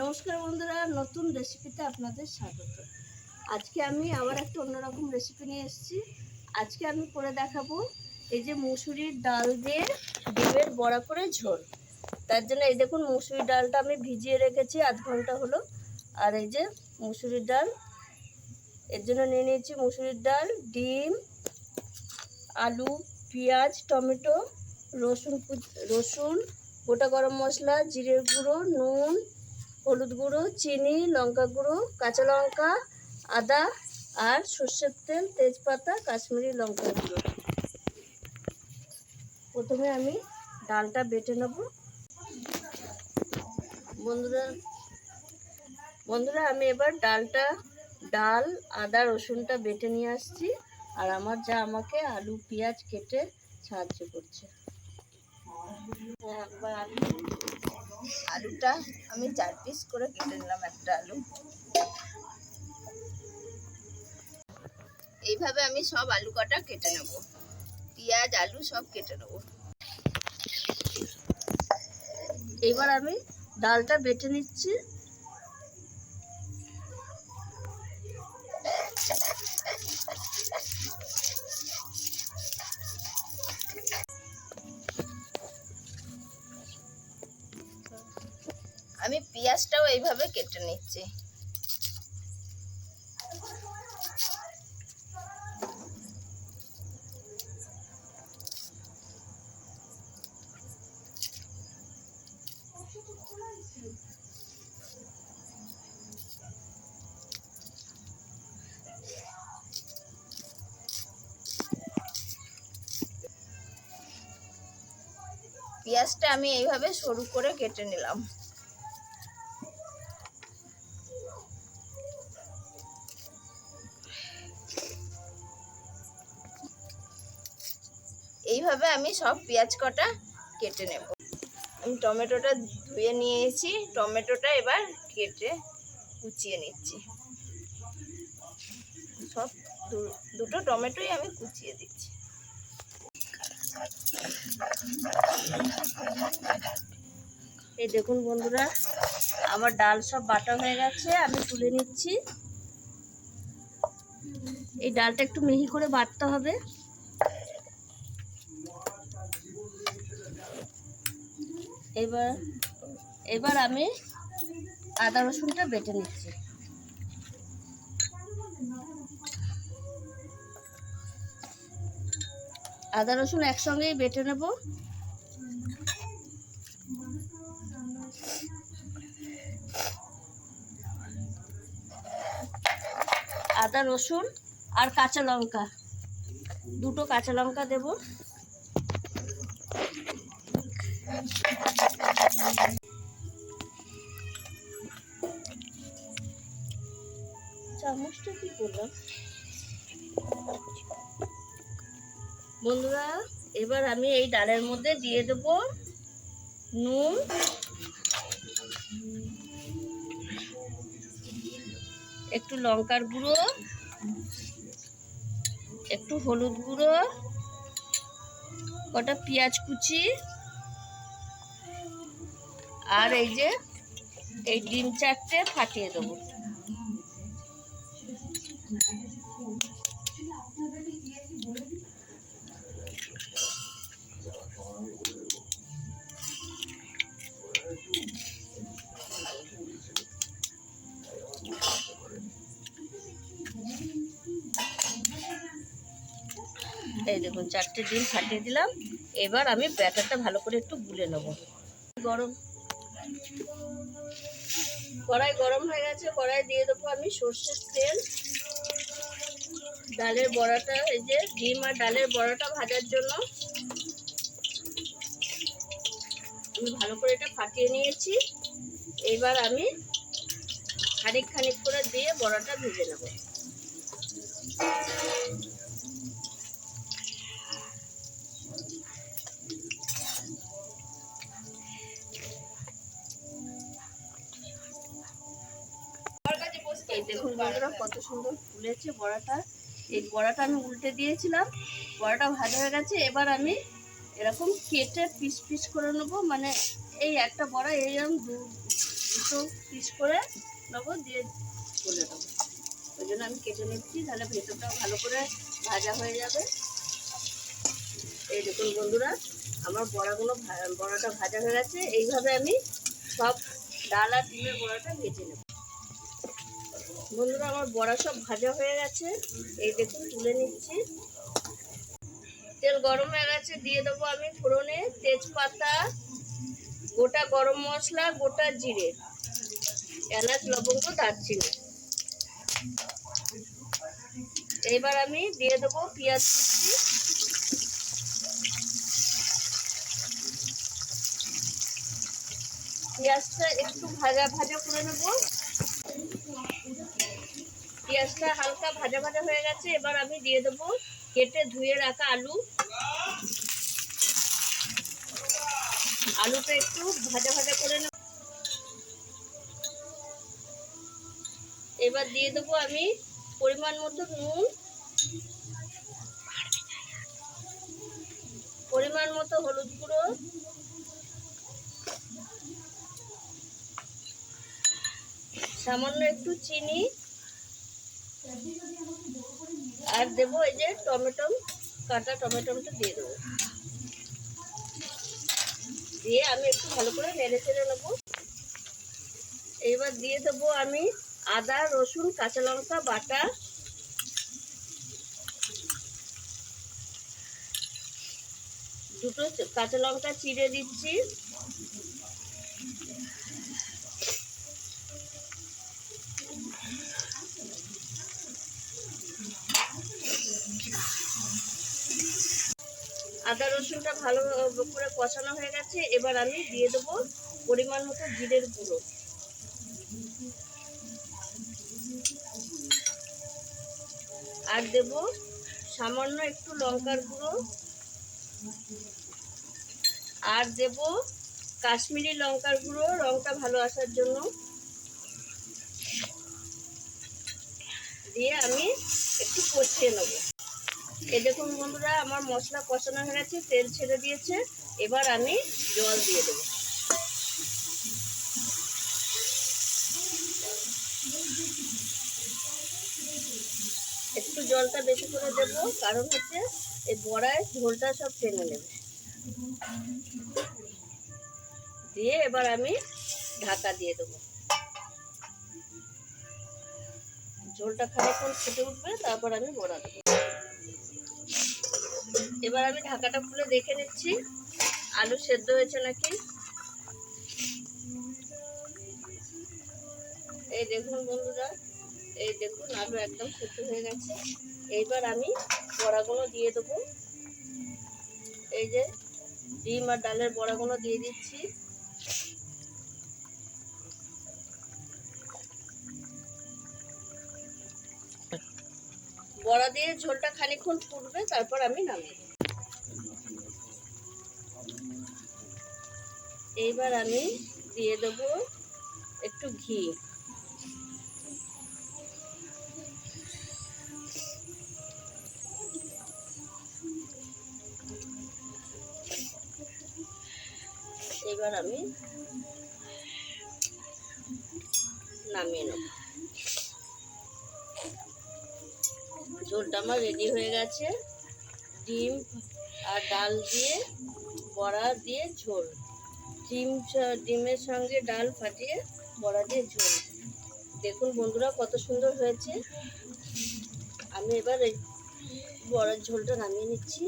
নমস্কার বন্ধুরা, নতুন রেসিপিতে আপনাদের স্বাগত। আজকে আমি আবার একটা অন্যরকম রেসিপি নিয়ে এসেছি। আজকে আমি করে দেখাবো এই যে মুসুরির ডাল দিয়ে ডিমের বড়া করে ঝোল। তার জন্য এই দেখুন, মুসুরির ডালটা আমি ভিজিয়ে রেখেছি আধ ঘন্টা হলো। আর এই যে মুসুরির ডাল, এর জন্য নিয়ে নিয়েছি মুসুরির ডাল, ডিম, আলু, পেঁয়াজ, টমেটো, রসুন, গোটা গরম মশলা, জিরের গুঁড়ো, নুন, হলুদ গুঁড়ো, চিনি, লঙ্কা গুঁড়ো, কাঁচা লঙ্কা, আদা আর সর্ষের তেল, তেজপাতা, কাশ্মীরি লঙ্কা গুঁড়ো। প্রথমে আমি ডালটা বেটে নেব। বন্ধুরা আমি এবার ডাল, আদা, রসুনটা বেটে নিয়ে আসছি। আর আমার যা আমাকে আলু পেঁয়াজ কেটে সাহায্য করছে। আলুটা আমি 4 পিস করে কেটে নিলাম। একটা আলু এইভাবে আমি সব আলু কটা কেটে নেব। পেঁয়াজ আলু সব কেটে নেব। এবার আমি ডালটা বেটে নিচ্ছি। আমি পেঁয়াজটাও এইভাবে কেটে নিচ্ছি। পেঁয়াজটা আমি এইভাবে সরু করে কেটে নিলাম। এইভাবে আমি সব পেঁয়াজ কটা কেটে নেব। আমি টমেটোটা ধুয়ে নিয়েছি। টমেটোটা এবার কেটে কুচিয়ে নিচ্ছি। সব দুটো টমেটোই আমি কুচিয়ে দিচ্ছি। এই দেখুন বন্ধুরা, আমার ডাল সব বাটা হয়ে গেছে, আমি তুলে নিচ্ছি। এই ডালটা একটু মিহি করে বাটতে হবে। এবার আমি আদা রসুনটা বেটে নিচ্ছি। আদা রসুন একসঙ্গেই বেটে নেব। আদা রসুন আর কাঁচা লঙ্কা, দুটো কাঁচা লঙ্কা দেব। চামচটা কি করলাম বন্ধুরা? এবার আমি এই ডালের মধ্যে দিয়ে দেব নুন, একটু লঙ্কার গুঁড়ো, একটু হলুদ গুঁড়ো, কটা পেঁয়াজ কুচি, আর এই যে এই ডিম 4টে ফাটিয়ে দেবো। এই দেখুন 4টে ডিম ফাটিয়ে দিলাম। এবার আমি ব্যাটারটা ভালো করে একটু গুলে নেব। কড়াই গরম হয়ে গেছে, কড়াই দিয়ে দেবো আমি সর্ষের তেল। ডালের বড়াটা, এই যে ডিম আর ডালের বড়াটা ভাজার জন্য আমি ভালো করে এটা ফাটিয়ে নিয়েছি। এবার আমি খানিক করে দিয়ে বড়াটা ভেজে নেব। এই দেখুন বন্ধুরা, কত সুন্দর ফুলেছে বড়াটা। এই বড়াটা আমি উল্টে দিয়েছিলাম, বড়াটা ভাজা হয়ে গেছে। এবার আমি এরকম কেটে পিস করে নেবো। মানে এই একটা বড়া এইরকম দুটো পিস করে নেবো, দিয়ে বলে দেবো। ওই জন্য আমি কেটে নিচ্ছি, তাহলে ভেতরটাও ভালো করে ভাজা হয়ে যাবে। এই দেখুন বন্ধুরা, আমার বড়াটা ভাজা হয়ে গেছে। এইভাবে আমি সব ডাল আর ডিমের বড়াটা ভেজে নেব। বন্ধুরা, আমার বড়া সব ভাজা হয়ে গেছে। এই দেখুন তুলে নিচ্ছি। তেল গরম হয়ে গেছে, দিয়ে দেবো আমি ফোড়নে তেজপাতা, গোটা গরম মশলা, গোটা জিরে, এলাচ, লবঙ্গ, দারচিনি। এবার আমি দিয়ে দেবো পেঁয়াজ কুচি। পেঁয়াজটা একটু ভাজা ভাজা করে নেব। পেঁয়াজটা হালকা ভাজা ভাজা হয়ে গেছে। এবার আমি দিয়ে দেবো কেটে ধুয়ে রাখা আলু। আলুটা একটু ভাজা ভাজা করে নেব। এবার দিয়ে দেবো আমি পরিমাণ মতো নুন, পরিমাণ মতো হলুদ গুঁড়ো, সামান্য একটু চিনি, আর দেবো এই যে টমেটো, কাটা টমেটোটা দিয়ে দেবো। দিয়ে আমি একটু ভালো করে নেড়ে চেড়ে নেবো। এইবার দিয়ে দেবো আমি আদা, রসুন, কাঁচা লঙ্কা বাটা, দুটো কাঁচা লঙ্কা চিড়ে দিচ্ছি। আদা রসুনটা ভালো করে কষানো হয়ে গেছে। এবার আমি দিয়ে দেবো পরিমাণ মতো জিরের গুঁড়ো, আর দেব সামান্য একটু লঙ্কার গুঁড়ো, আর দেব কাশ্মীরি লঙ্কার গুঁড়ো, রংটা ভালো আসার জন্য। দিয়ে আমি একটু কষিয়ে নেব। এই দেখুন বন্ধুরা, আমার মশলা কষানো হয়ে গেছে, তেল ছেড়ে দিয়েছে। এবার আমি জল দিয়ে দেবো। একটু জলটা বেশি করে দেবো, কারণ হচ্ছে এই বড়ায় ঝোলটা সব টেনে নেবে। দিয়ে এবার আমি ঢাকা দিয়ে দেবো। ঝোলটা খানিকক্ষণ ফুটে উঠবে, তারপর আমি বড়া দেবো। এবার আমি ঢাকাটা খুলে দেখে নিচ্ছি আলু সেদ্ধ হয়েছে নাকি। এই দেখুন বন্ধুরা, এই দেখুন আলু একদম সেদ্ধ হয়ে গেছে। এইবার আমি বড়াগুলো দিয়ে দেবো। এই যে ডিম আর ডালের বড়াগুলো দিয়ে দিচ্ছি। বড়া দিয়ে ঝোলটা খানিকক্ষণ ফুটবে, তারপর আমি নামিয়ে দেবো। এইবার আমি দিয়ে দেবো একটু ঘি। এবার আমি নামিয়ে নেব। ঝোলটা আমার রেডি হয়ে গেছে। ডিম আর ডাল দিয়ে বড়া দিয়ে ঝোল, ডিমের সঙ্গে ডাল ফাটিয়ে বড়া দিয়ে ঝোল। দেখুন বন্ধুরা কত সুন্দর হয়েছে। আমি এবার এই বড়ার ঝোলটা নামিয়ে নিচ্ছি।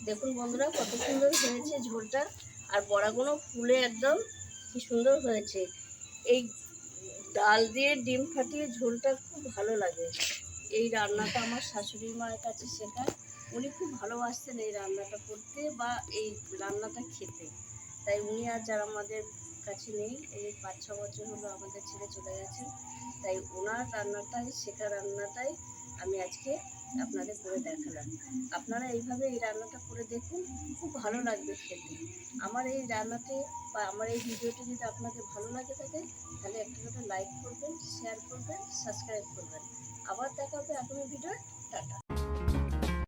দেখুন বন্ধুরা কত সুন্দর হয়েছে ঝোলটা, আর বড়াগুলো ফুলে একদম কি সুন্দর হয়েছে। এই ডাল দিয়ে ডিম ফাটিয়ে ঝোলটা খুব ভালো লাগে। এই রান্নাটা আমার শাশুড়ি মায়ের কাছে শেখা। উনি খুব ভালোবাসতেন এই রান্নাটা করতে বা এই রান্নাটা খেতে। তাই উনি আর যারা আমাদের কাছে নেই, এই 5-6 বছর হলো আমাদের ছেড়ে চলে গেছেন। তাই ওনার রান্নাটাই শেখা, রান্নাটাই আমি আজকে আপনাদের করে দেখালাম। আপনারা এইভাবে এই রান্নাটা করে দেখুন, খুব ভালো লাগবে খেতে। আমার এই রান্নাতে বা আমার এই ভিডিওটি যদি আপনাদের ভালো লাগে থাকে, তাহলে একটা করে লাইক করবেন, শেয়ার করবেন, সাবস্ক্রাইব করবেন। আবার দেখা হবে আগামী ভিডিও। টাটা।